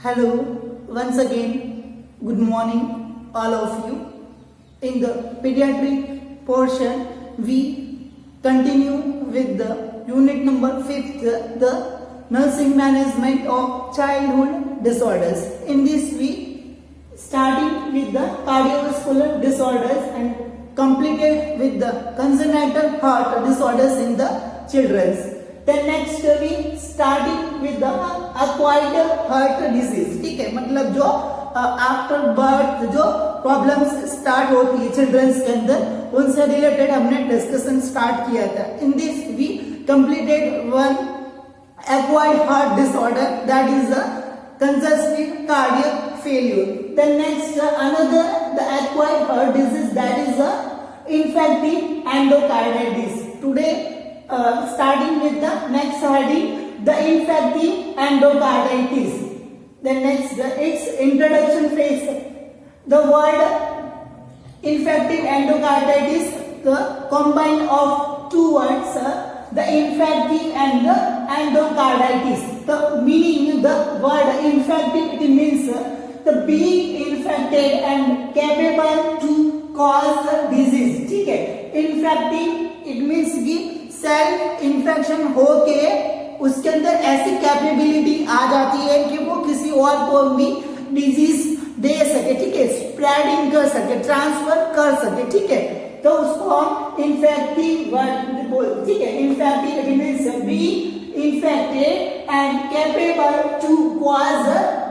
Hello, once again, good morning, all of you. In the pediatric portion, we continue with the unit number 5th, the nursing management of childhood disorders. In this, we starting with the cardiovascular disorders and completed with the congenital heart disorders in the children. Then next we starting with the acquired heart disease. ठीक है, मतलब जो after birth जो problems start होती है children's के अंदर उनसे रिलेटेड हमने डिस्कशन स्टार्ट किया था. In this we completed one acquired heart disorder, that is the congestive cardiac failure. Then next another the acquired heart disease, that is the infective endocarditis. Today starting with the next heading, the infective endocarditis. Then next its introduction phase. The word infective endocarditis, the combine of two words, the infective and the endocarditis. The meaning, the word infective, it means the being infected and capable to cause disease. ठीक है, infective it means कि self infection होके उसके अंदर ऐसी capability आ जाती है कि वो किसी और को भी डिजीज दे सके. ठीक है, स्प्रेडिंग कर सके, ट्रांसफर कर सके. ठीक है, तो उसको हम इन्फेक्टिव बोल. ठीक है, infective means be infected and capable to cause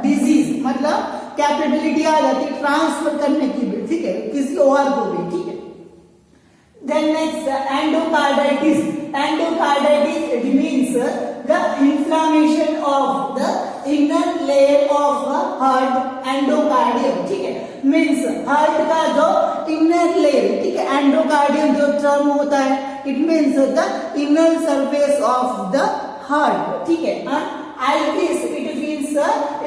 disease, मतलब कैपेबिलिटी आ जाती है ट्रांसफर करने की भी. ठीक है, किसी और को भी. ठीक है. Then next endocarditis. Endocarditis it means the inflammation of the inner layer of heart, endocardium. ठीक है, means heart का जो inner layer. ठीक है, endocardium जो term होता है it means the inner surface of the heart. ठीक है, itis it means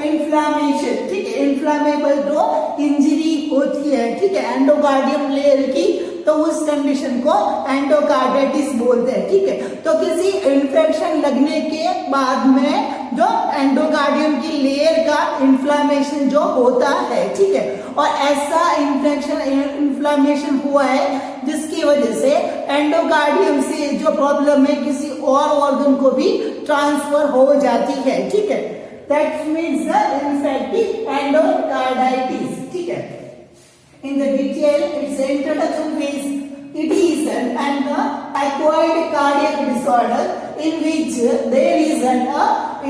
inflammation. ठीक है, inflammable जो इंजरी होती है. ठीक है, एंडोकार्डियम लेयर की, तो उस कंडीशन को एंडोकार्डाइटिस बोलते हैं. ठीक है, तो किसी इन्फेक्शन लगने के बाद में जो एंडोकार्डियम की लेयर का इन्फ्लामेशन जो होता है. ठीक है, और ऐसा इन्फ्लामेशन हुआ है जिसकी वजह से एंडोकार्डियम से जो प्रॉब्लम है किसी और ऑर्गन को भी ट्रांसफर हो जाती है. ठीक है, that means the infective endocarditis. ठीक है, in the detail its introduction phase, it is an acquired cardiac disorder in which there is an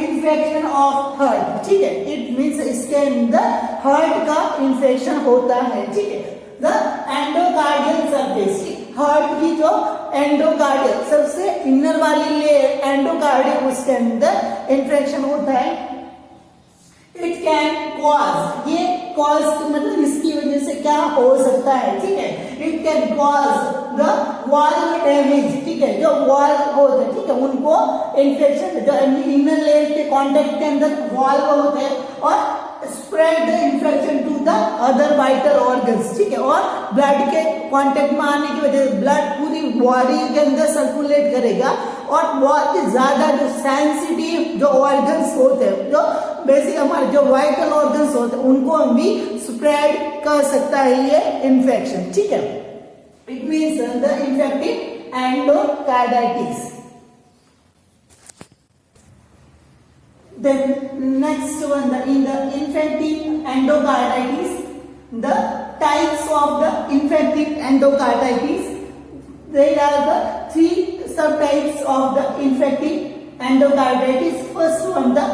infection of heart. ठीक है, it means इसके अंदर heart का infection होता है. ठीक है, the endocardial surface, heart की जो endocardial सबसे inner वाली लेयर endocardium उसके अंदर infection होता है. It can cause, ये cause मतलब इसकी वजह से क्या हो सकता है. ठीक है, it can cause the wall damage. ठीक है, जो wall होते हैं, ठीक है, उनको इन्फेक्शन जो इनर लेयर के कांटेक्ट के अंदर वॉल होते हैं और spread the infection to the other vital organs. ठीक है, और ब्लड के कांटेक्ट में आने की वजह से ब्लड पूरी बॉडी के अंदर सर्कुलेट करेगा और बहुत ही ज्यादा जो सेंसिटिव जो ऑर्गन्स होते हैं, जो बेसिक हमारे जो वाइटल ऑर्गन्स होते हैं, उनको भी स्प्रेड कर सकता है ये इन्फेक्शन. ठीक है, it means the infective endocarditis. Then next one, in the infective endocarditis, the types of the infective endocarditis, there are the three subtypes of the infective endocarditis. First one, the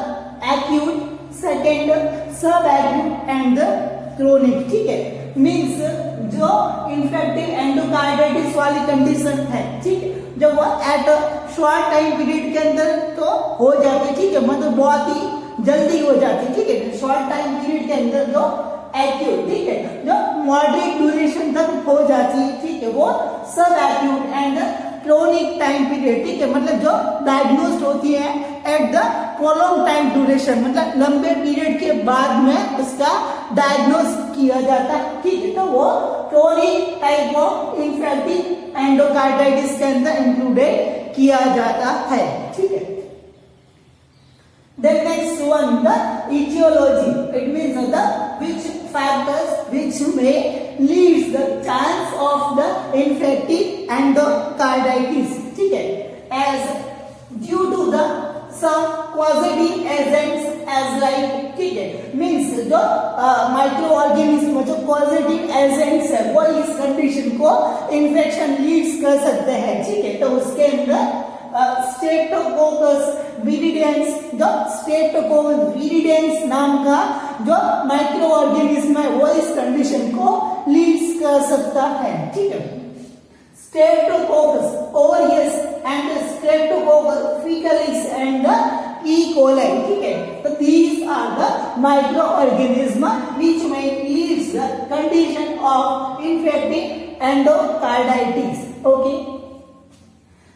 acute, second subacute and the chronic. ठीक है, means जो infective endocarditis वाली condition है. ठीक है, जब वो at short time period के अंदर तो हो जाती है. ठीक है, मतलब बहुत ही जल्दी हो जाती है. ठीक है, शॉर्ट टाइम पीरियड के अंदर जो एक्यूट, ठीक है, जो मॉडरेट ड्यूरेशन तक हो जाती है. ठीक है, वो सब acute and chronic time period. ठीक है, मतलब जो डायग्नोस्ड होती है at the prolong time duration, मतलब लंबे पीरियड के बाद में उसका डायग्नोस किया जाता है. ठीक है, तो वो chronic type of infective endocarditis के अंदर इंक्लूडेड किया जाता है. ठीक है, Then next one, the etiology. It means the which factors which may leads the chance of the infective endocarditis. ठीक है, as due to the some causative agents as like, ठीक है, means जो माइक्रो ऑर्गेनिज्म जो positive agents है वो इस condition को इन्फेक्शन लीड्स कर सकते हैं. ठीक है, तो उसके अंदर स्ट्रेप्टोकोकस विरिडेंस, जो स्ट्रेप्टोकोकस विरिडेंस नाम का जो माइक्रो ऑर्गेनिज्म है वो इस कंडीशन को लीड्स कर सकता है. ठीक है, Streptococcus aureus and Streptococcus faecalis and E. coli. ठीक है, तो these are the microorganism which may leads the condition of infective endocarditis. Okay.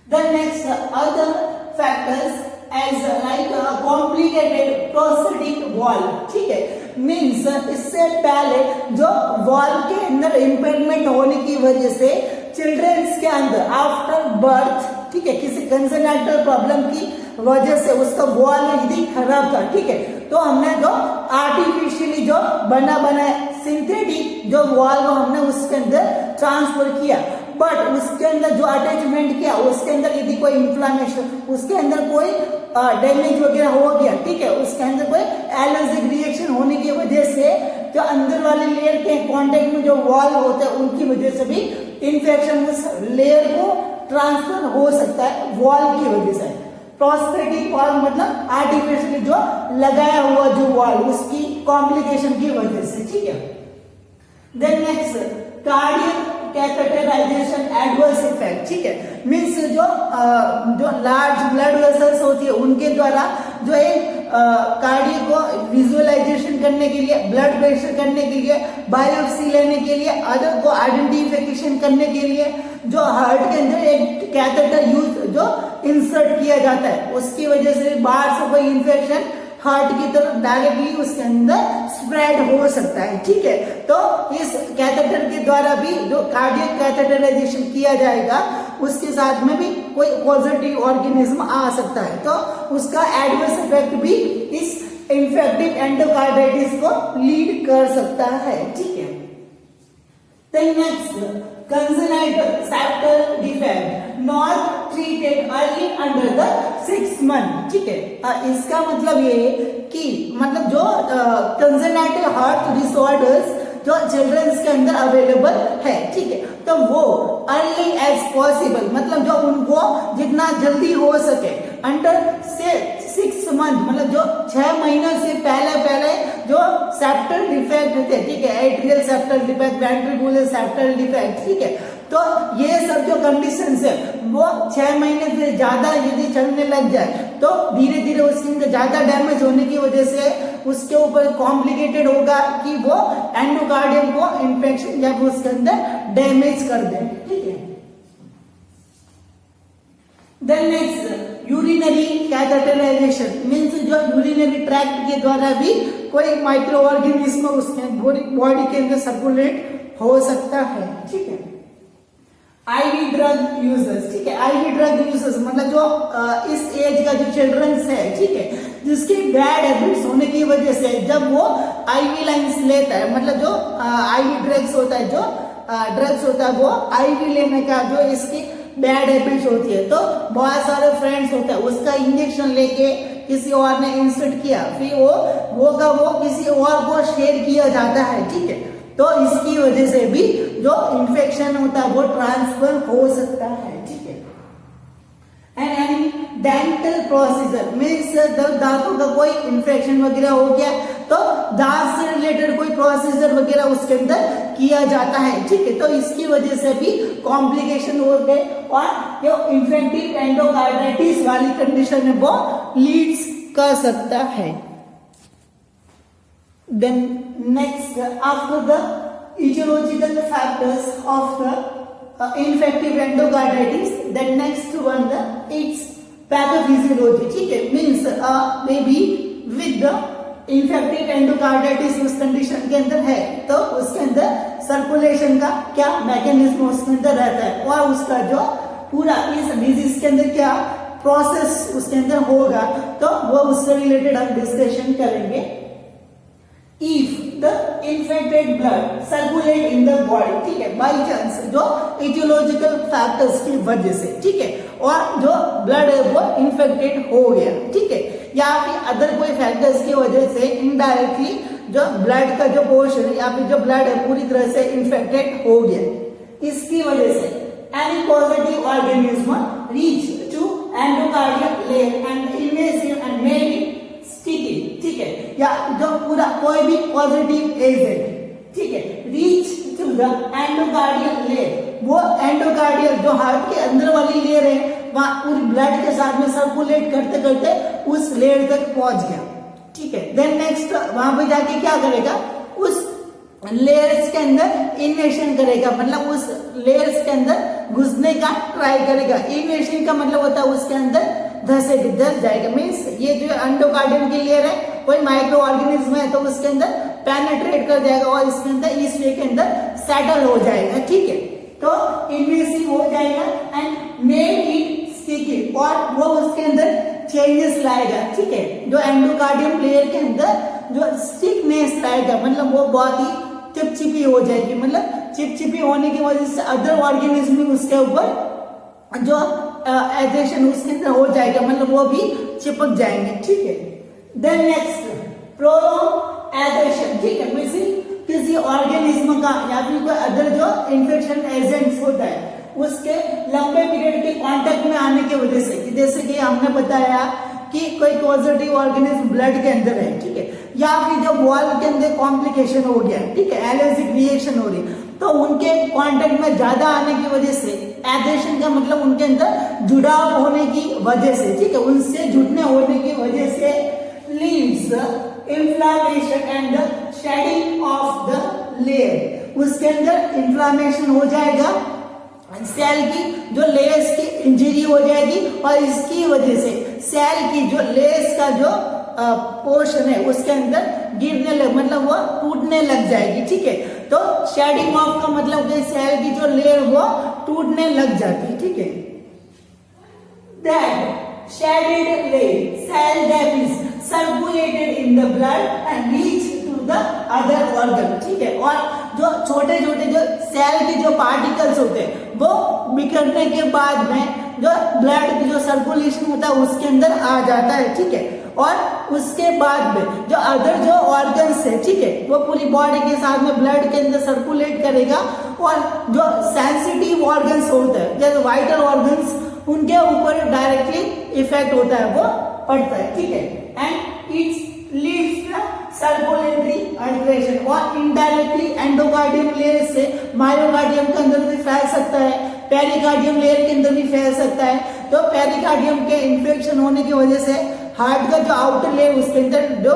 The next other factors as like a complicated prosthetic wall. ठीक है, means इससे पहले जो wall के अंदर इम्पेयरमेंट होने की वजह से चिल्ड्रंस के अंदर आफ्टर बर्थ, ठीक है, किसी कंजेनिटल प्रॉब्लम की वजह से उसका वॉल यदि खराब था. ठीक है, तो हमने जो आर्टिफिशियली जो बना सिंथेटिक जो वॉल को हमने उसके अंदर ट्रांसफर किया, बट उसके अंदर जो अटैचमेंट किया उसके अंदर यदि कोई इंफ्लेमेशन, उसके अंदर कोई डैमेज वगैरह हो गया, ठीक है, उसके अंदर कोई एलर्जिक रिएक्शन होने की वजह से जो अंदर वाले लेयर के कांटेक्ट में जो वॉल होते हैं उनकी वजह से भी इन्फेक्शन उस लेयर को ट्रांसफर हो सकता है वॉल की वजह से. प्रोस्थेटिक वॉल मतलब आर्टिफिशियली जो लगाया हुआ जो वॉल उसकी कॉम्प्लिकेशन की वजह से. ठीक है, then next cardiac catheterisation adverse effect. ठीक है, मीन्स जो लार्ज ब्लड वेसल्स होती है उनके द्वारा जो एक कार्डियो को विजुअलाइजेशन करने के लिए, ब्लड प्रेशर करने के लिए, बायोप्सी लेने के लिए, अदर को आइडेंटिफिकेशन करने के लिए जो हार्ट के अंदर एक कैथेटर यूज जो इंसर्ट किया जाता है उसकी वजह से बाहर से कोई इन्फेक्शन हार्ट की तरफ डायरेक्टली उसके अंदर स्प्रेड हो सकता है. ठीक है, तो इस कैथेटर के द्वारा भी जो कार्डियक कैथेटराइजेशन किया जाएगा उसके साथ में भी कोई पॉजिटिव ऑर्गेनिज्म आ सकता है, तो उसका एडवर्स इफेक्ट भी इस इन्फेक्टिव एंडोकार्डाइटिस को लीड कर सकता है. ठीक है, then next congenital septal defect not treated early under the 6 month. ठीक है, इसका मतलब ये कि मतलब जो congenital heart disorders जो चिल्ड्रंस के अंदर अवेलेबल है, ठीक है, तो वो अर्ली एज पॉसिबल मतलब जो उनको जितना जल्दी हो सके अंडर से 6 मंथ मतलब जो 6 महीनों से पहले जो सेप्टल डिफेक्ट होते हैं, ठीक है, atrial septal defect, ventricular septal defect, ठीक है, तो ये सब जो कंडीशंस है वो 6 महीने से ज्यादा यदि चलने लग जाए तो धीरे धीरे उसके अंदर ज्यादा डैमेज होने की वजह से उसके ऊपर कॉम्प्लिकेटेड होगा कि वो एंडोकार्डियम को इन्फेक्शन या उसके अंदर डैमेज कर दे. ठीक है, then next urinary catheterisation means जो यूरिनरी ट्रैक्ट के द्वारा भी कोई माइक्रो ऑर्गेनिज्म उसके बॉडी के अंदर सर्कुलेट हो सकता है. ठीक है, आईवी ड्रग यूजर्स, ठीक है, आईवी ड्रग यूजर्स मतलब जो इस एज का जो चिल्ड्रंस है, ठीक है, जिसकी बैड हैबिट्स होने की वजह से जब वो आईवी लाइंस लेता है मतलब जो आईवी ड्रग्स होता है, जो ड्रग्स होता है वो आईवी लेने का जो इसकी बैड हैबिट्स होती है, तो बहुत सारे फ्रेंड्स होते हैं उसका इंजेक्शन लेके किसी और ने इंसर्ट किया फिर वो किसी और को शेयर किया जाता है. ठीक है, तो इसकी वजह से भी जो इन्फेक्शन होता है वो ट्रांसफर हो सकता है. ठीक है, and any dental procedure means दांतों का कोई इन्फेक्शन वगैरह हो गया तो दांत से रिलेटेड कोई प्रोसीजर वगैरह उसके अंदर किया जाता है. ठीक है, तो इसकी वजह से भी कॉम्प्लिकेशन हो गए और जो इन्फेक्टिव एंडोकार्डाइटिस वाली कंडीशन है वो लीड्स कर सकता है. Then next, after the etiological factors of the infective endocarditis, then next one its pathophysiology. ठीक है, means baby with the infective endocarditis उस कंडीशन के अंदर है तो उसके अंदर सर्कुलेशन का क्या मैकेनिज्म उसके अंदर रहता है और उसका जो पूरा इस डिजीज के अंदर क्या प्रोसेस उसके अंदर होगा, तो वो उससे रिलेटेड हम डिस्कशन करेंगे। If the infected blood circulate in the body, ठीक है, बाई चांस जो इटियोलॉजिकल फैक्टर्स की वजह से, ठीक है, और जो ब्लड है वो इन्फेक्टेड हो गया, ठीक है, या फिर अदर कोई फैक्टर्स की वजह से इनडायरेक्टली जो ब्लड का जो पोर्शन है या फिर जो ब्लड है पूरी तरह से इन्फेक्टेड हो गया, इसकी वजह से any positive organism reach to endocardial layer and invasive and made it sticky, ठीक है, या जो पूरा कोई भी पॉजिटिव एजेंट, ठीक है, reach to the endocardial layer, वो एंडोकार्डियल जो हार्ट के अंदर वाली लेयर है वहां पूरी ब्लड के साथ में सर्कुलेट करते करते उस लेयर तक पहुंच गया, ठीक है। देन नेक्स्ट वहां पे जाके क्या करेगा, उस लेयर्स के अंदर इन्वेशन करेगा, मतलब उस लेयर्स के अंदर घुसने का ट्राई करेगा। इन्वेशन का मतलब होता है उसके अंदर धस जाएगा, मीन्स ये जो एंडोकार्डियम की लेयर है कोई माइक्रो ऑर्गेनिज्म है तो उसके अंदर पेनिट्रेट कर जाएगा और इसके अंदर इस वे के अंदर सेटल हो जाएगा, ठीक है, तो इन्वेसिव हो जाएगा एंड मेड इट स्टिकी, और वो उसके अंदर चेंजेस लाएगा, ठीक है, जो एंडोकार्डियम लेयर के अंदर जो स्टिकनेस लाएगा, मतलब वो बहुत ही चिपचिपी हो जाएगी, मतलब चिपचिपी होने की वजह से अदर ऑर्गेनिज्म उसके ऊपर जो एडेशन उसके अंदर हो जाएगा, मतलब वो भी चिपक जाएंगे, ठीक है। देन नेक्स्ट प्रोलॉन्ग एडेशन, ठीक है, किसी ऑर्गेनिज्म का या फिर कोई अदर जो इन्फेक्शन एजेंट्स होता है उसके लंबे पीरियड के कांटेक्ट में आने की वजह से, जैसे कि हमने बताया कि कोई पॉजिटिव ऑर्गेनिज्म ब्लड के अंदर है, ठीक है, या फिर जो वॉल के अंदर कॉम्प्लिकेशन हो गया, ठीक है, एलर्जिक रिएक्शन हो रही, तो उनके कांटेक्ट में ज्यादा आने की वजह से एडेशन का मतलब उनके अंदर जुड़ाव होने की वजह से, ठीक है, उनसे जुड़ने होने की वजह से leads inflammation and shedding of the layer, उसके अंदर इंफ्लेमेशन हो जाएगा, सेल की जो लेयर्स की इंजरी हो जाएगी और इसकी वजह से सेल की जो लेयर्स का जो पोर्शन है उसके अंदर गिरने लग, मतलब वो टूटने लग जाएगी, ठीक है, तो शेडिंग ऑफ का मतलब कि सेल की जो लेयर वो टूटने लग जाती है, ठीक है। That shedded layer cell that is circulated in the blood and reach to the other organ, ठीक है, और जो छोटे छोटे जो सेल के जो पार्टिकल्स होते हैं वो बिखरने के बाद में जो ब्लड की जो सर्कुलेशन होता है उसके अंदर आ जाता है, ठीक है, और उसके बाद में जो अदर जो ऑर्गन्स है, ठीक है, वो पूरी बॉडी के साथ में ब्लड के अंदर सर्कुलेट करेगा और जो सेंसिटिव ऑर्गन्स होते हैं जैसे वाइटल ऑर्गन्स उनके ऊपर डायरेक्टली इफेक्ट होता है, वो पड़ता है, ठीक है, and its leads circulatory alteration, और इनडायरेक्टली एंडोकार्डियम लेयर से मायोकार्डियम के अंदर भी फैल सकता है, पेरिकार्डियम लेयर के अंदर भी फैल सकता है, तो पेरिकार्डियम के इन्फेक्शन होने की वजह से हार्ट का जो आउटर लेयर उसके अंदर जो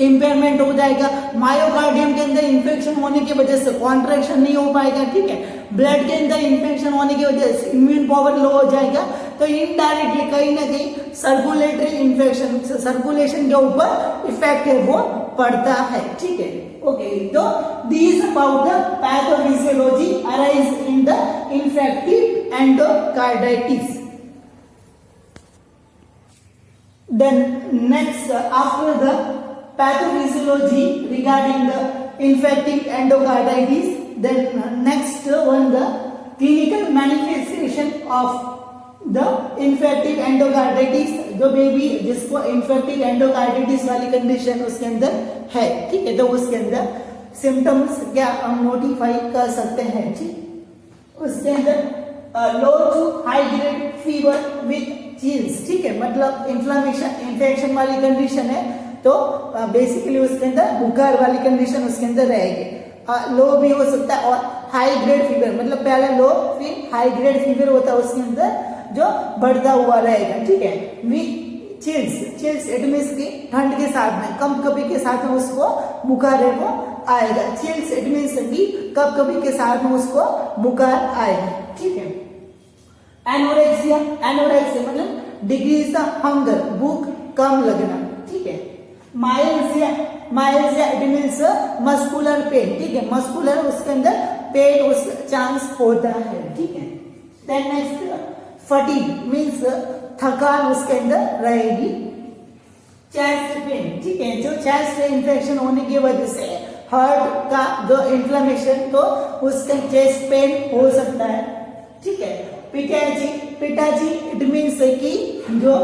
इम्पेयरमेंट हो जाएगा, मायोकार्डियम के अंदर इन्फेक्शन होने की वजह से कॉन्ट्रैक्शन नहीं हो पाएगा, ठीक है, ब्लड के अंदर इन्फेक्शन होने की वजह से इम्यून पावर लो हो जाएगा, तो इनडायरेक्टली कहीं ना कहीं सर्कुलेटरी इन्फेक्शन सर्कुलेशन के ऊपर इफेक्ट है वो पड़ता है, ठीक है, ओके। तो this about the pathophysiology arise in the infective endocarditis. Then next, after the pathophysiology regarding the infective endocarditis, then next one the clinical manifestation of the infective endocarditis, जो बेबी जिसको infective endocarditis वाली condition उसके अंदर है, ठीक है, तो उसके अंदर सिम्टम्स क्या हम नोटिफाई कर सकते हैं, ठीक, उसके अंदर low to high grade fever with chills, ठीक है, मतलब इन्फ्लेमेशन वाली कंडीशन है तो बेसिकली उसके अंदर बुखार वाली कंडीशन उसके अंदर रहेगी, लो भी हो सकता है, और हाई ग्रेड फीवर मतलब पहले लो फिर हाई ग्रेड फीवर होता है उसके अंदर जो बढ़ता हुआ रहेगा, ठीक है, विथ चिल्स इट मीन्स की ठंड के साथ में कंपकपी के साथ में उसको बुखार है वो आएगा, चिल्स इट मीन्स की कंपकपी के साथ में उसको बुखार आएगा, ठीक है। एनोरेक्सिया मतलब डिक्रीज द हंगर, भूख कम लगना, ठीक है। माइल्सिया इट मीन्स मस्कुलर पेन, ठीक है, मस्कुलर उसके अंदर पेन उस चांस होता है, ठीक है। देन नेक्स्ट फटीग मीन्स थकान उसके अंदर रहेगी। चेस्ट पेन, ठीक है, जो चेस्ट इन्फेक्शन होने की वजह से हार्ट का जो इन्फ्लेमेशन, तो उसका चेस्ट पेन हो सकता है, ठीक है। पिटाजी, पिटाजी इट मीन्स कि जो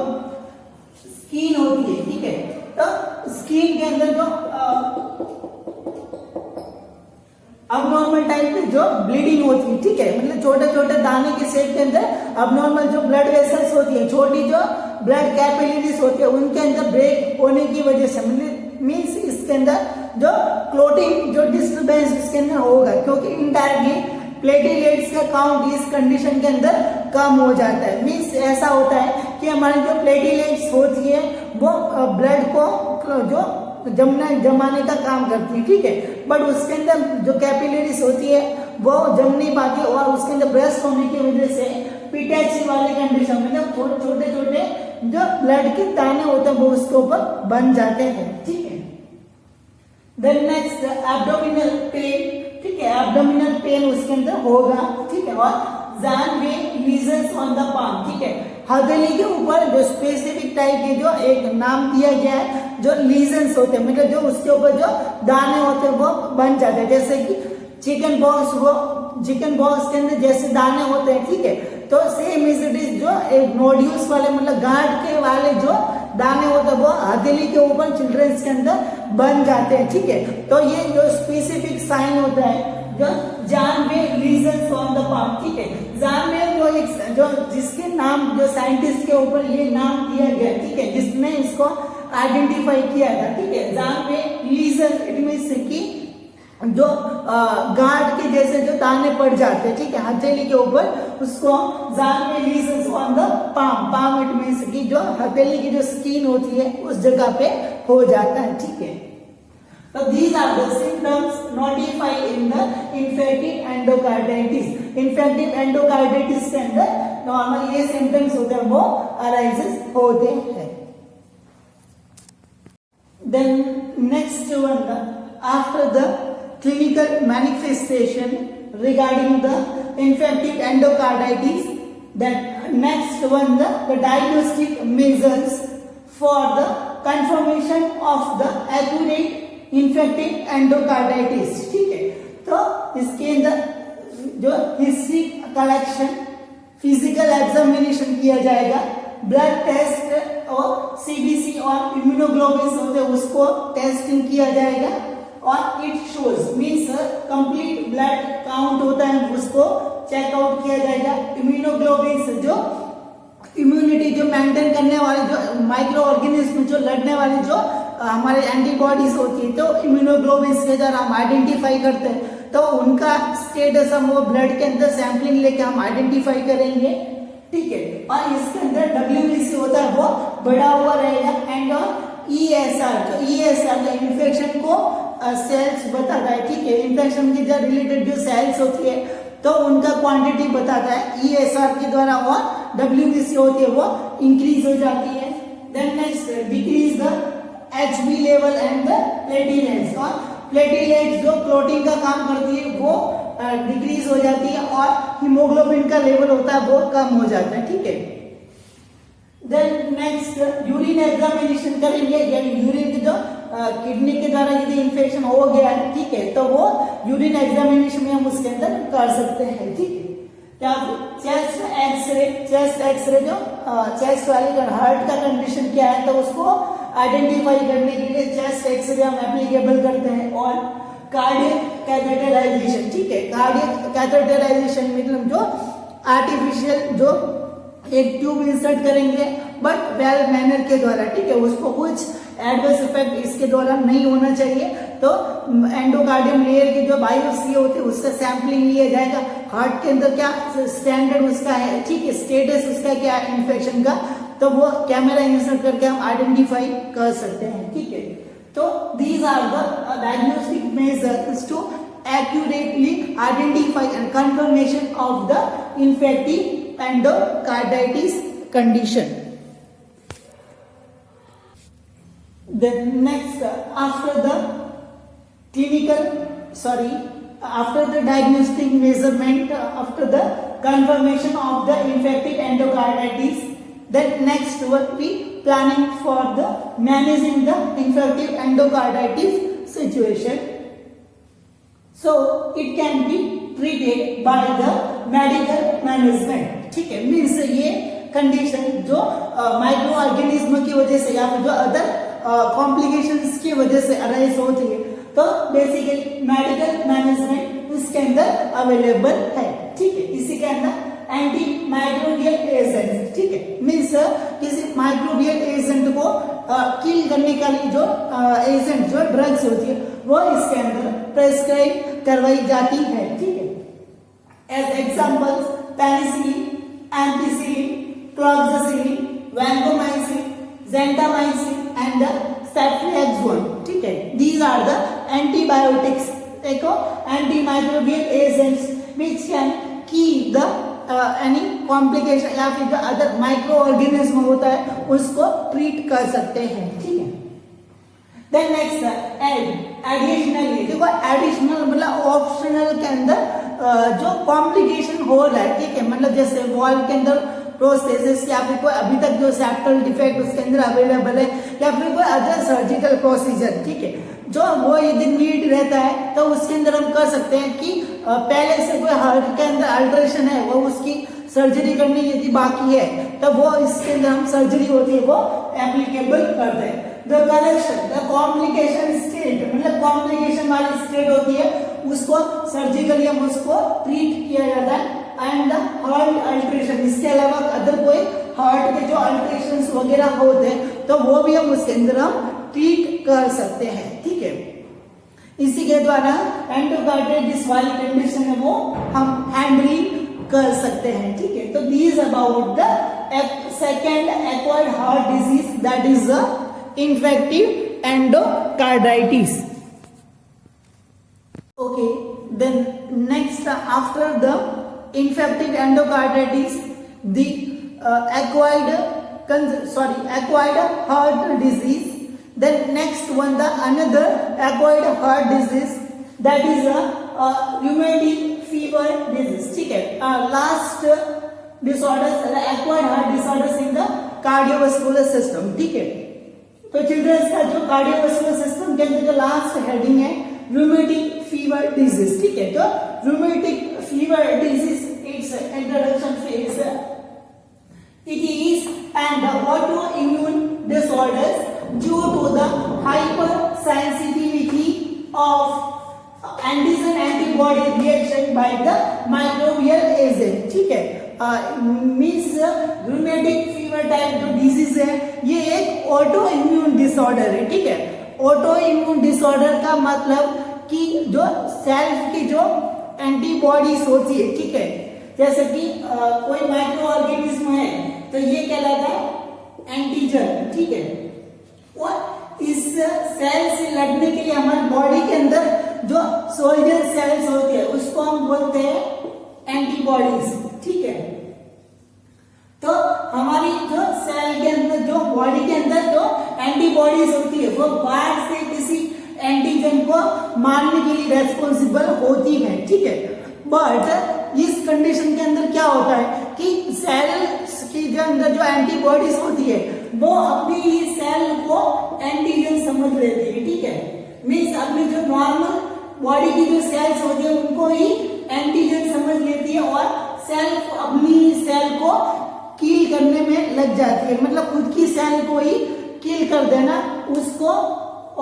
स्किन होती है, ठीक है, तो स्किन के अंदर जो अबनॉर्मल टाइप की जो ब्लीडिंग होती है, ठीक है, मतलब छोटे छोटे दाने के शेप के अंदर अबनॉर्मल जो ब्लड वेसल्स होती है, छोटी जो ब्लड कैपिलरीज होती है, उनके अंदर ब्रेक होने की वजह से मीन्स इसके अंदर जो क्लोटिंग जो डिस्टर्बेंस इसके अंदर होगा, क्योंकि इनडायरेक्टली प्लेटलेट्स का काउंट इस कंडीशन के अंदर कम हो जाता है। मीन्स ऐसा होता है कि हमारी जो प्लेटलेट्स होती है वो ब्लड को जो जमाने का काम करती है, ठीक है, बट उसके अंदर जो कैपिलरीज होती है वो जम नहीं पाती और उसके अंदर ब्रेस्ट होने की वजह से पिटाची वाले कंडीशन में छोटे छोटे जो ब्लड के दाने होते हैं वो उसके ऊपर बन जाते हैं, ठीक है। देन नेक्स्ट एब्डोमिनल पेन, ठीक है, एब्डोमिनल पेन उसके अंदर होगा, ठीक है, और जानवे लीजन्स ऑन द पाम, ठीक है, हथेली के ऊपर जो स्पेसिफिक टाइप के जो एक नाम दिया गया है, जो लीजन्स होते हैं, मतलब जो उसके ऊपर जो दाने होते हैं वो बन जाते हैं, जैसे कि चिकन बॉक्स, वो चिकन बॉक्स के अंदर जैसे दाने होते हैं, ठीक है, तो सेम इज इट इज जो एक नोड्यूल्स वाले मतलब गार्ड के वाले जो दाने होते हैं वो हथेली के ऊपर चिल्ड्रंस के अंदर बन जाते हैं, ठीक है। तो ये जो स्पेसिफिक साइन होता है जो जानवे लीजन्स ऑन द पाम, ठीक है, जानवे जो एक जो जिसके नाम जो साइंटिस्ट के ऊपर ये नाम दिया गया, ठीक है, जिसने इसको आइडेंटिफाई किया था, ठीक है, जानवे लीजन इट मीन्स कि जो गार्ड के जैसे जो दाने पड़ जाते हैं, ठीक है, हथेली के ऊपर, उसको जानवे lesions on the palm, palm it means कि जो हथेली की जो स्किन होती है उस जगह पे हो जाता है, ठीक है। So these are the symptoms notified in the infective endocarditis. Infective endocarditis के अंदर नॉर्मल ये symptoms होते हैं वो arises होते हैं। Then next one, after the clinical manifestation regarding the infective endocarditis, then next one the diagnostic measures for the confirmation of the accurate infective endocarditis, ठीक है, तो इसके अंदर जो हिस्ट्री कलेक्शन, फिजिकल एग्जामिनेशन किया जाएगा, ब्लड टेस्ट और CBC और इम्यूनोग्लोबिन होते हैं उसको टेस्टिंग किया जाएगा, और it shows means complete blood count होता है उसको चेकआउट किया जाएगा। इम्यूनोग्लोबिन जो इम्यूनिटी जो मेंटेन करने वाले जो माइक्रो ऑर्गेनिज्म जो लड़ने वाले जो हमारे एंटीबॉडीज होती है, तो इम्यूनोग्लोबिन के द्वारा हम आइडेंटिफाई करते हैं, तो उनका स्टेटस हम वो ब्लड के अंदर सैंपलिंग लेके हम आइडेंटिफाई करेंगे, ठीक है, और इसके अंदर WBC होता है वो बढ़ा हुआ रहेगा, एंड ESR जो ESR जो इन्फेक्शन को सेल्स बताता है, ठीक है, इन्फेक्शन के जो रिलेटेड जो सेल्स होती है तो उनका क्वांटिटी बताता है ESR के द्वारा, और WBC होती है वो इंक्रीज हो जाती है। Then next decrease the HB level and the platelets, और प्लेटलेट्स जो क्लोटिंग का काम करती है वो डिक्रीज हो जाती है, और हीमोग्लोबिन का लेवल होता है वो कम हो जाता है, ठीक है। देन नेक्स्ट यूरिन एग्जामिनेशन करेंगे, यानी यूरिन की जो किडनी के द्वारा यदि इन्फेक्शन हो गया है, ठीक है, तो वो यूरिन एग्जामिनेशन में हम उसके अंदर कर सकते हैं, ठीक है। क्या चेस्ट एक्सरे, चेस्ट एक्सरे जो चेस्ट वाली हार्ट का कंडीशन क्या है तो उसको आइडेंटिफाई करने के लिए चेस्ट एक्सरे हम एप्लीकेबल करते हैं, और कार्डियक कैथेटराइजेशन, ठीक है, कार्डियक कैथेटराइजेशन मतलब जो आर्टिफिशियल जो एक ट्यूब इंसर्ट करेंगे बट वेल मैनर के द्वारा, ठीक है, उसको कुछ एडवर्स इफेक्ट इसके द्वारा नहीं होना चाहिए, तो एंडोकार्डियम लेयर की जो बायोप्सी होती है उसका सैंपलिंग लिया जाएगा, हार्ट के अंदर क्या स्टैंडर्ड उसका है, ठीक है, स्टेटस उसका क्या है इन्फेक्शन का, तो वो कैमरा इंसर्ट करके हम आइडेंटिफाई कर सकते हैं, ठीक है। तो these are the diagnostic measures to accurately identify and confirmation of the infective endocarditis condition. Then next, after the diagnostic measurement, after the confirmation of the infective endocarditis, Then next will be planning for the managing the infective endocarditis situation. So it can be treated by the medical management. ठीक है, means ये condition जो micro organism की वजह से या फिर जो अदर कॉम्प्लिकेशंस की वजह से अराइज होती है, तो बेसिकली मेडिकल मैनेजमेंट इसके अंदर अवेलेबल है. ठीक है, इसी के अंदर एंटी माइक्रोबियल एजेंट. ठीक है, मीन्स किसी माइक्रोबियल एजेंट को किल करने के लिए जो एजेंट जो ड्रग्स होती है वो इसके अंदर प्रेस्क्राइब करवाई जाती है. ठीक है, as examples penicillin, ampicillin, cloxacillin, vancomycin, gentamicin and ceftriaxone. ठीक है, दीज आर द एंटीबायोटिक्स, देखो antimicrobial agents which can keep the any complication या फिर जो अदर माइक्रो ऑर्गेनिज्म होता है उसको ट्रीट कर सकते हैं. ठीक है, देन नेक्स्ट एडिशनली, देखो एडिशनल मतलब ऑप्शनल के अंदर जो कॉम्प्लिकेशन हो रहा है. ठीक है, मतलब जैसे वॉल के अंदर प्रोस्थेसिस या फिर कोई अभी तक जो सेप्टल डिफेक्ट उसके अंदर अवेलेबल है या फिर कोई अदर सर्जिकल प्रोसीजर. ठीक है, जो वो यदि नीड रहता है तो उसके अंदर हम कर सकते हैं कि पहले से कोई हार्ट के अंदर अल्ट्रेशन है वो उसकी सर्जरी करनी यदि बाकी है तो वो इसके अंदर हम सर्जरी होती है वो एप्लीकेबल करते हैं. The correction the complication state, मतलब कॉम्प्लिकेशन वाली स्टेट होती है उसको सर्जिकली हम उसको ट्रीट किया जाता है. एंड द हार्ट अल्ट्रेशन, इसके अलावा अदर कोई हार्ट के जो अल्ट्रेशन वगैरह होते हैं तो वो भी हम उसके अंदर हम ट्रीट कर सकते हैं. ठीक है, इसी के द्वारा एंडोकार्डिटिस वाली कंडीशन है वो हम हैंडलिंग कर सकते हैं. ठीक है, तो these about the second acquired heart disease that is the infective endocarditis. Okay, then next after the infective endocarditis, the acquired heart disease. Then next one, the another acquired heart disease, that is a rheumatic fever disease. ठीक है, last disorders, the acquired heart disorders in the cardiovascular system. ठीक है, तो children's का जो cardiovascular system के अंदर जो लास्ट हेडिंग है rheumatic fever disease. ठीक है, तो rheumatic fever disease, its introduction phase, it is an autoimmune disorders due to the hypersensitivity of antigen antibody reaction by the microbial agent. ठीक है, मीन्स rheumatic fever टाइप जो disease है ये एक auto immune disorder है. ठीक है, auto immune disorder का मतलब कि जो सेल्फ की जो एंटीबॉडीज होती है. ठीक है, जैसे कि कोई माइक्रो ऑर्गेनिज्म है तो ये कहलाता है एंटीजन. ठीक है, और इस सेल से लड़ने के लिए हमारी बॉडी के अंदर जो सोल्जर सेल्स होती है उसको हम बोलते हैं एंटीबॉडीज. ठीक है, तो हमारी जो सेल के अंदर जो बॉडी के अंदर जो एंटीबॉडीज होती है वो बाहर से किसी एंटीजन को मारने के लिए रेस्पॉन्सिबल होती है. ठीक है, बट इस कंडीशन के अंदर क्या होता है कि सेल के अंदर जो एंटीबॉडीज होती है वो अपनी ही सेल को एंटीजन समझ लेती है. ठीक है, मीन्स अपनी जो नॉर्मल बॉडी की जो सेल्स होती है उनको ही एंटीजन समझ लेती है और सेल्फ अपनी सेल को किल करने में लग जाती है. मतलब खुद की सेल को ही किल कर देना, उसको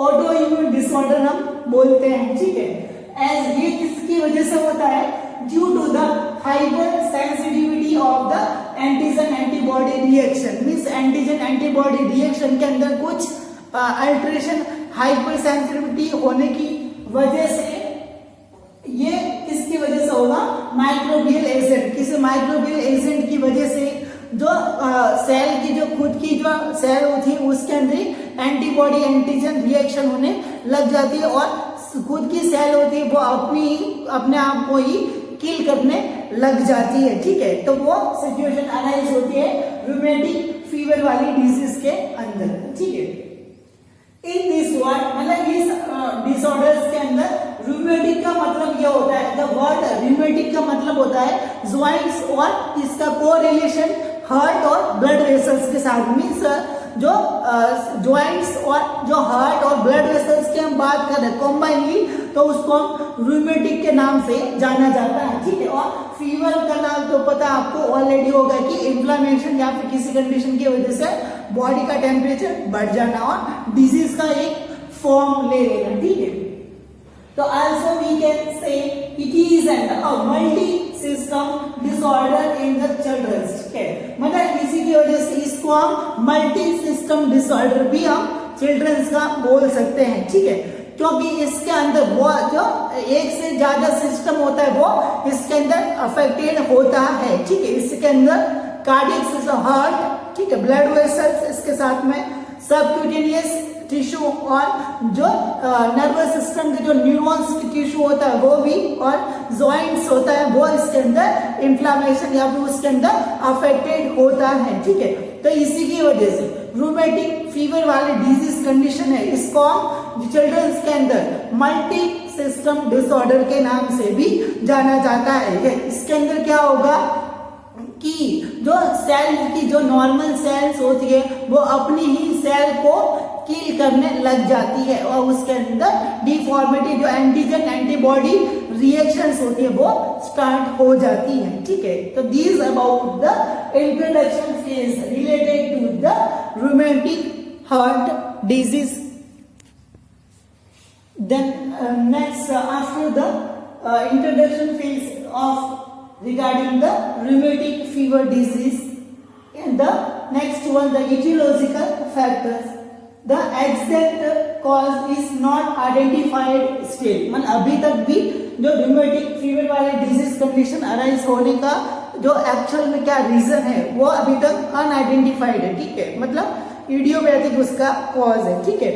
ऑटो इम्यून डिसऑर्डर हम बोलते हैं. ठीक है, एज ये किसकी वजह से होता है? Due to the hypersensitivity of the antigen antibody reaction. Means antigen antibody reaction के अंदर कुछ अल्ट्रेशन हाइपर सेंसिटिविटी होने की वजह से, ये किसकी वजह से होगा? Microbial agent. किसी माइक्रोबियल एजेंट की वजह से जो सेल की जो खुद की जो सेल होती है उसके अंदर एंटीबॉडी एंटीजन रिएक्शन होने लग जाती है और खुद की सेल होती है वो अपने आप को ही किल करने लग जाती है. ठीक है, तो वो सिचुएशन अराइज होती है रूमेटिक फीवर वाली डिजीज के अंदर. ठीक है, इन दिस वर्ड मतलब इस डिसऑर्डर्स के अंदर रूमेटिक का मतलब यह होता है, द वर्ड रूमेटिक का मतलब होता है ज्वाइंट्स और इसका कोरिलेशन हार्ट और ब्लड वेसल्स के साथ, मीन्स जो ज्वाइंट्स और जो हार्ट और ब्लड वेसल्स की हम बात कर रहे हैं कॉम्बाइनली, तो उसको हम रूमेटिक के नाम से जाना जाता है, ठीक है। और फीवर का नाम तो पता आपको ऑलरेडी होगा कि इन्फ्लेमेशन या फिर किसी कंडीशन की वजह से बॉडी का टेम्परेचर बढ़ जाना और डिजीज का एक फॉर्म ले लेना, ठीक है। तो also we can say it is a multi system disorder in the children, ठीक है। मतलब इसी की वजह से इसको हम मल्टी सिस्टम डिसऑर्डर भी हम चिल्ड्रंस का बोल सकते हैं, ठीक है। क्योंकि इसके अंदर वो जो एक से ज्यादा सिस्टम होता है वो इसके अंदर अफेक्टेड होता है, ठीक है। इसके अंदर कार्डियक सिस्टम, हार्ट, ठीक है, ब्लड वेसल्स, इसके साथ में सबक्यूटेनियस टिश्यू और जो नर्वस सिस्टम के जो न्यूरॉन्स की टिश्यू होता है वो भी, और जॉइंट्स होता है वो इसके अंदर इन्फ्लामेशन या फिर उसके अंदर अफेक्टेड होता है, ठीक है। तो इसी की वजह से रूमेटिक फीवर वाली डिजीज कंडीशन है, इसको हम चिल्ड्रंस के अंदर मल्टी सिस्टम डिसऑर्डर के नाम से भी जाना जाता है। इसके अंदर क्या होगा कि जो सेल की जो नॉर्मल सेल्स होती है वो अपनी ही सेल को किल करने लग जाती है और उसके अंदर डिफॉर्मिटी जो एंटीजन एंटीबॉडी रिएक्शंस होती है वो स्टार्ट हो जाती है, ठीक है। तो this about the introduction phase related to the rheumatic heart disease. Then next after the introduction phase of regarding the rheumatic fever disease, and the next one, the etiological factors. The exact cause is not identified still, मतलब अभी तक भी जो rheumatic fever वाले disease condition arise होने का जो actual में क्या रीजन है वो अभी तक अनआइडेंटिफाइड है, ठीक है। मतलब इडियोपैथिक उसका कॉज है, ठीक है।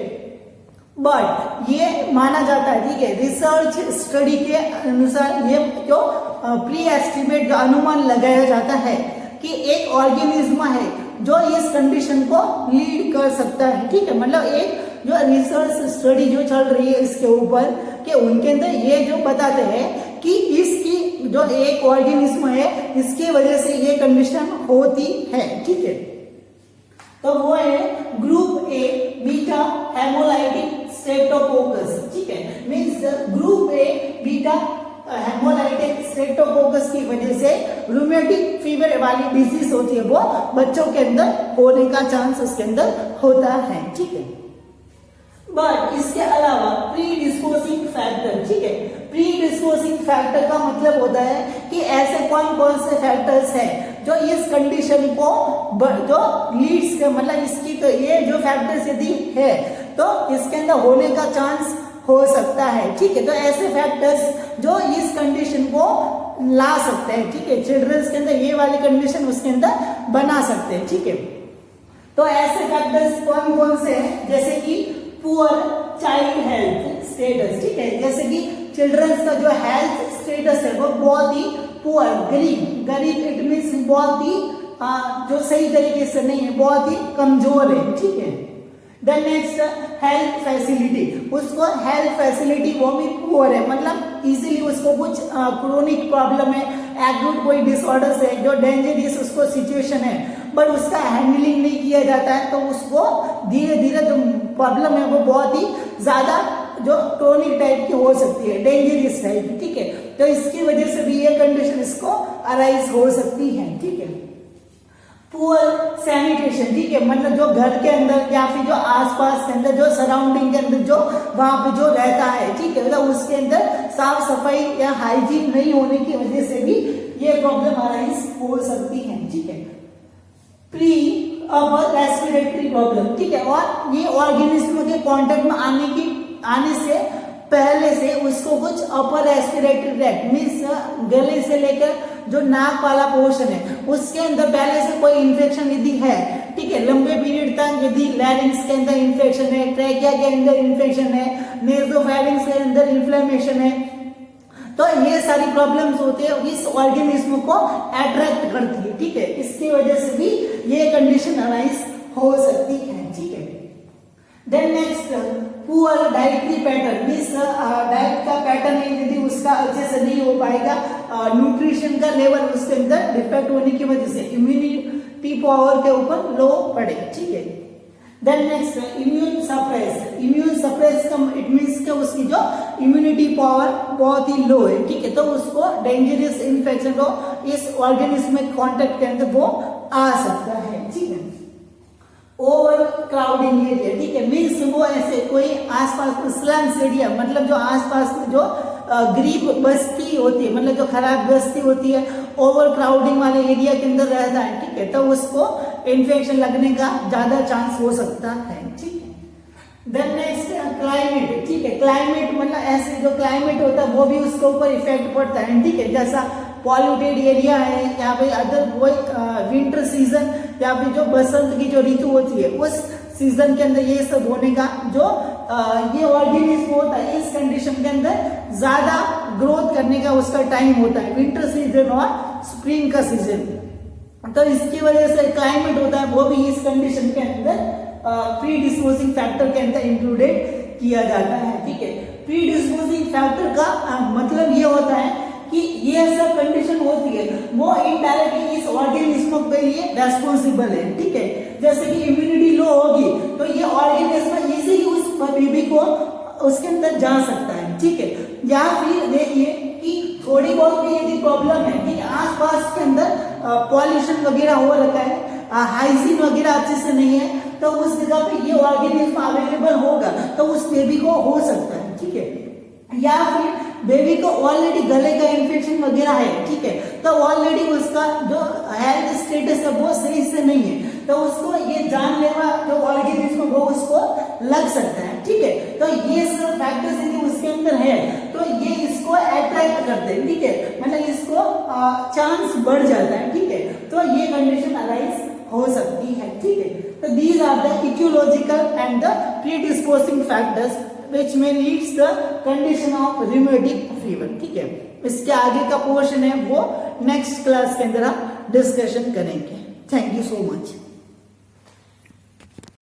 बट ये माना जाता है, ठीक है, रिसर्च स्टडी के अनुसार ये जो प्री एस्टिमेट जो अनुमान लगाया जाता है कि एक ऑर्गेनिज्म है जो इस कंडीशन को लीड कर सकता है, ठीक है। मतलब एक जो रिसर्च स्टडी जो चल रही है इसके ऊपर कि उनके अंदर ये जो बताते हैं कि इसकी जो एक ऑर्गेनिज्म है इसकी वजह से ये कंडीशन होती है, ठीक है। तो वो है group A beta haemolytic streptococcus, ठीक है। Means group A beta haemolytic streptococcus की वजह से रूमेटिक फीवर वाली डिजीज होती है वो बच्चों के अंदर होने का चांस उसके अंदर होता है, ठीक है। बट इसके अलावा प्रीडिस्पोजिंग फैक्टर, ठीक है, प्रीडिस्पोजिंग फैक्टर का मतलब होता है कि ऐसे कौन कौन से फैक्टर्स हैं जो इस कंडीशन को जो लीड्स के, मतलब इसकी तो ये जो फैक्टर्स यदि है तो इसके अंदर होने का चांस हो सकता है, ठीक है। तो ऐसे फैक्टर्स जो इस कंडीशन को ला सकते हैं, ठीक है, चिल्ड्रंस के अंदर ये वाली कंडीशन उसके अंदर बना सकते हैं, ठीक है। तो ऐसे फैक्टर्स कौन कौन से हैं, जैसे कि पुअर चाइल्ड हेल्थ स्टेटस, ठीक है, जैसे कि चिल्ड्रंस का जो हेल्थ स्टेटस है वो बहुत ही पुअर, गरीब इट मीन्स बहुत ही जो सही तरीके से नहीं है, बहुत ही कमजोर है, ठीक है। देन नेक्स्ट हेल्थ फैसिलिटी, उसको हेल्थ फैसिलिटी वो भी पुअर है, मतलब इजीली उसको कुछ क्रोनिक प्रॉब्लम है, एक्यूट कोई डिसऑर्डर्स है जो डेंजरस उसको सिचुएशन है बट उसका हैंडलिंग नहीं किया जाता है तो उसको धीरे धीरे जो प्रॉब्लम है वो बहुत ही ज्यादा जो क्रोनिक टाइप की हो सकती है, डेंजरस टाइप की, ठीक है। तो इसकी वजह से भी ये कंडीशन इसको अराइज हो सकती है, ठीक है। पुअर सैनिटेशन, ठीक है, मतलब जो घर के अंदर या फिर जो आसपास के अंदर जो सराउंडिंग के अंदर जो वहां पे जो रहता है, ठीक है, मतलब उसके अंदर साफ सफाई या हाइजीन नहीं होने की वजह से भी ये प्रॉब्लम अराइज हो सकती है, ठीक है। प्री अपर रेस्पिरेटरी प्रॉब्लम, ठीक है, और ये ऑर्गेनिज्म के कांटेक्ट में आने से पहले से उसको कुछ अपर रेस्पिरेटरी ट्रैक्ट मीन्स गले से लेकर जो नाक वाला पोर्शन है उसके अंदर पहले से कोई इन्फेक्शन यदि है, ठीक है, लंबे पीरियड तक यदि लैरिंग्स के अंदर इन्फेक्शन है, ट्रैकिया के अंदर इन्फेक्शन है, नेज़ोफैरिंक्स के अंदर इन्फ्लेमेशन है, तो ये सारी प्रॉब्लम्स होती है इस ऑर्गेनिज्म को अट्रैक्ट करती है, ठीक है। इसकी वजह से भी ये कंडीशन अराइज हो सकती है, ठीक है। Then next poor dietary pattern, means diet का पैटर्न यदि उसका अच्छे से नहीं हो पाएगा, न्यूट्रिशन का लेवल उसके अंदर डिफेक्ट होने की वजह से, इम्यूनिटी इम्यूनिटी पावर के ऊपर लो पड़ेगा, ठीक है। देन नेक्स्ट है इम्यून सप्रेस। इम्यून सप्रेस का इट मीन्स कि उसकी जो इम्यूनिटी पावर बहुत ही लो है, ठीक है, तो उसको डेंजरस इन्फेक्शन को इस ऑर्गेनिज्म में कांटेक्ट के अंदर वो आ सकता है, ठीक है। ओवर क्राउडिंग एरिया, ठीक है, मीन्स वो ऐसे कोई आसपास स्लम्स एरिया, मतलब जो आसपास में जो गरीब बस्ती होती है, मतलब जो खराब बस्ती होती है, ओवर क्राउडिंग वाले एरिया के अंदर रहता है, ठीक है, तो उसको इन्फेक्शन लगने का ज्यादा चांस हो सकता है, ठीक है। देन नेक्स्ट क्लाइमेट, ठीक है, क्लाइमेट मतलब ऐसे जो क्लाइमेट होता है वो भी उसके ऊपर इफेक्ट पड़ता है, ठीक है, जैसा पॉल्यूटेड एरिया है या फिर अदर कोई विंटर सीजन या फिर जो बसंत की जो ऋतु होती है उस सीजन के अंदर ये सब होने का जो ये ऑर्गेनिज्म होता है इस कंडीशन के अंदर ज्यादा ग्रोथ करने का उसका टाइम होता है, विंटर सीजन और स्प्रिंग का सीजन। तो इसकी वजह से क्लाइमेट होता है वो भी इस कंडीशन के अंदर प्री डिस्पोजिंग फैक्टर के अंदर इंक्लूडेड किया जाता है, ठीक है। प्री डिस्पोजिंग फैक्टर का मतलब ये होता है कि ये सब कंडीशन होती है वो इनडायरेक्टली इस ऑर्गेनिज्म के लिए रेस्पॉन्सिबल है, ठीक है। जैसे कि इम्यूनिटी लो होगी तो ये ऑर्गेनिज्म इजीली उस बेबी को उसके अंदर जा सकता है, ठीक है। या फिर देखिए कि थोड़ी बहुत भी यदि प्रॉब्लम है कि आसपास के अंदर पॉल्यूशन वगैरह हो रखा है, हाइजीन वगैरह अच्छे से नहीं है, तो उस जगह पे ये ऑर्गेनिज्म अवेलेबल होगा तो उस बेबी को हो सकता है, ठीक है। या फिर बेबी को ऑलरेडी गले का इन्फेक्शन वगैरह है, ठीक है, तो ऑलरेडी उसका जो हेल्थ स्टेटस है वो सही से नहीं है, तो उसको ये जानलेवा जो ऑर्गेनिज्म वो उसको लग सकता है, ठीक है। तो ये सब फैक्टर्स यदि उसके अंदर है तो ये इसको अट्रैक्ट करते हैं, ठीक है, मतलब इसको चांस बढ़ जाता है, ठीक है, तो ये कंडीशन अराइज हो सकती है, ठीक है। तो these are the etiological and the predisposing factors which may leads the condition of rheumatic fever, ठीक है। इसके आगे का पोर्शन है वो नेक्स्ट क्लास के अंदर आप डिस्कशन करेंगे। Thank you so much.